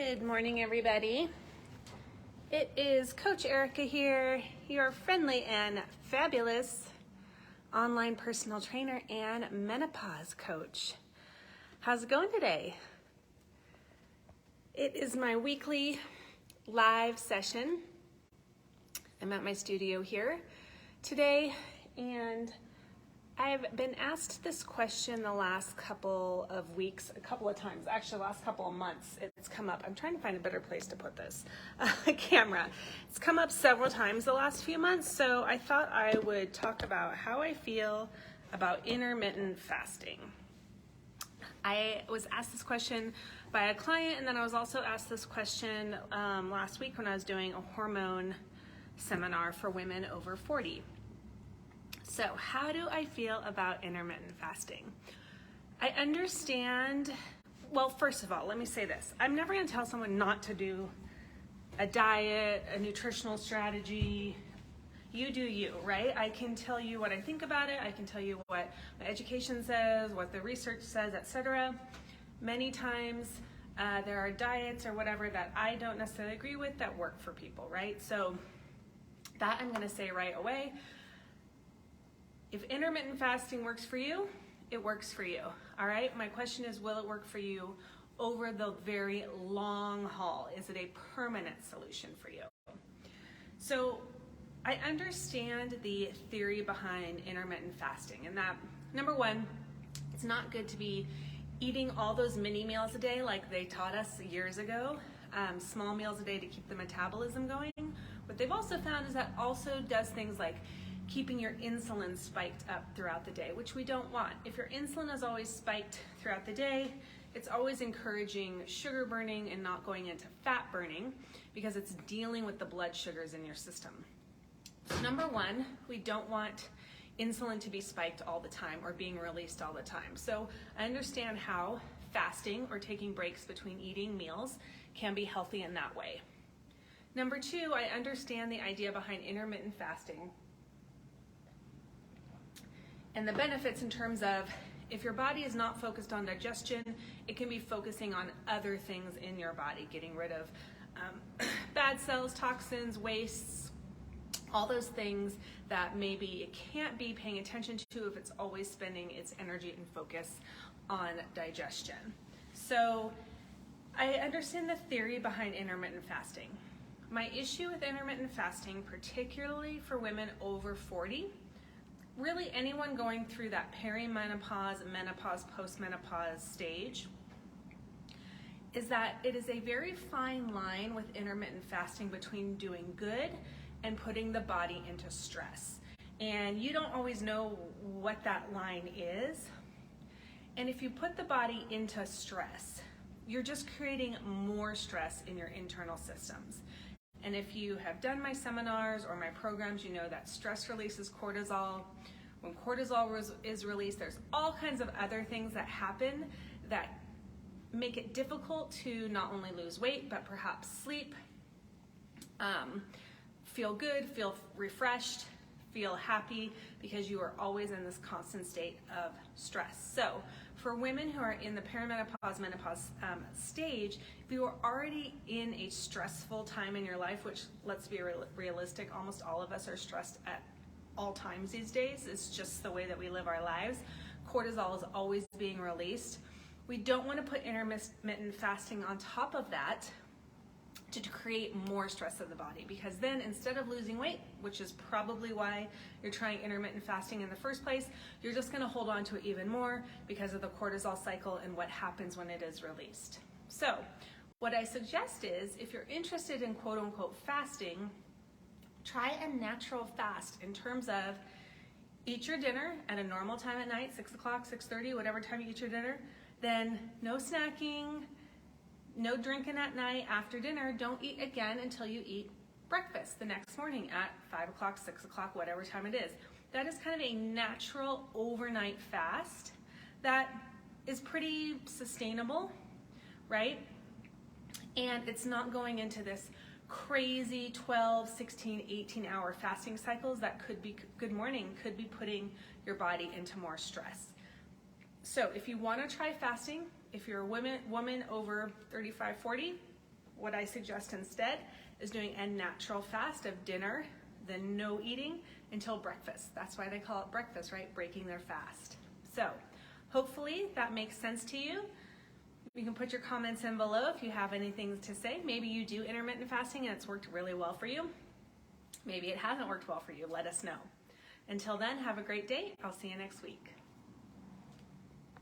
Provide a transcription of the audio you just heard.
Good morning, everybody. It is Coach Erica here, your friendly and fabulous online personal trainer and menopause coach. How's it going today? It is my weekly live session. I'm at my studio here today, and I've been asked this question the last couple of weeks, a couple of times, actually last couple of months it's come up. I'm trying to find a better place to put this camera. It's come up several times the last few months, so I thought I would talk about how I feel about intermittent fasting. I was asked this question by a client, and then I was also asked this question last week when I was doing a hormone seminar for women over 40. So how do I feel about intermittent fasting? I understand, well, first of all, let me say this. I'm never going to tell someone not to do a diet, a nutritional strategy. You do you, right? I can tell you what I think about it. I can tell you what my education says, what the research says, etc. Many times there are diets or whatever that I don't necessarily agree with that work for people, right? So that I'm going to say right away. If intermittent fasting works for you, it works for you, all right? My question is, will it work for you over the very long haul? Is it a permanent solution for you? So I understand the theory behind intermittent fasting, and that, number one, it's not good to be eating all those mini meals a day like they taught us years ago, small meals a day to keep the metabolism going. What they've also found is that also does things like keeping your insulin spiked up throughout the day, which we don't want. If your insulin is always spiked throughout the day, it's always encouraging sugar burning and not going into fat burning because it's dealing with the blood sugars in your system. So number one, we don't want insulin to be spiked all the time or being released all the time. So I understand how fasting or taking breaks between eating meals can be healthy in that way. Number two, I understand the idea behind intermittent fasting and the benefits in terms of if your body is not focused on digestion, it can be focusing on other things in your body, getting rid of bad cells, toxins, wastes, all those things that maybe it can't be paying attention to if it's always spending its energy and focus on digestion. So I understand the theory behind intermittent fasting. My issue with intermittent fasting, particularly for women over 40, really anyone going through that peri-menopause, menopause, post-menopause stage, is that it is a very fine line with intermittent fasting between doing good and putting the body into stress. And you don't always know what that line is. And if you put the body into stress, you're just creating more stress in your internal systems. And if you have done my seminars or my programs, you know that stress releases cortisol. When cortisol is released, there's all kinds of other things that happen that make it difficult to not only lose weight, but perhaps sleep, feel good, feel refreshed, feel happy, because you are always in this constant state of stress. So for women who are in the perimenopause, menopause stage, if you are already in a stressful time in your life, which, let's be realistic, almost all of us are stressed at all times these days. It's just the way that we live our lives. Cortisol is always being released. We don't want to put intermittent fasting on top of that to create more stress in the body, because then instead of losing weight, which is probably why you're trying intermittent fasting in the first place, you're just going to hold on to it even more because of the cortisol cycle and what happens when it is released. So what I suggest is, if you're interested in quote unquote fasting, try a natural fast in terms of eat your dinner at a normal time at night, 6 o'clock, 6:30, whatever time you eat your dinner, then no snacking, no drinking at night after dinner. Don't eat again until you eat breakfast the next morning at 5 o'clock, 6 o'clock, whatever time it is. That is kind of a natural overnight fast that is pretty sustainable, right? And it's not going into this crazy 12, 16, 18-hour fasting cycles that could be, good morning, could be putting your body into more stress. So if you want to try fasting, if you're a woman over 35, 40, what I suggest instead is doing a natural fast of dinner, then no eating until breakfast. That's why they call it breakfast, right? Breaking their fast. So hopefully that makes sense to you. You can put your comments in below if you have anything to say. Maybe you do intermittent fasting and it's worked really well for you. Maybe it hasn't worked well for you. Let us know. Until then, have a great day. I'll see you next week.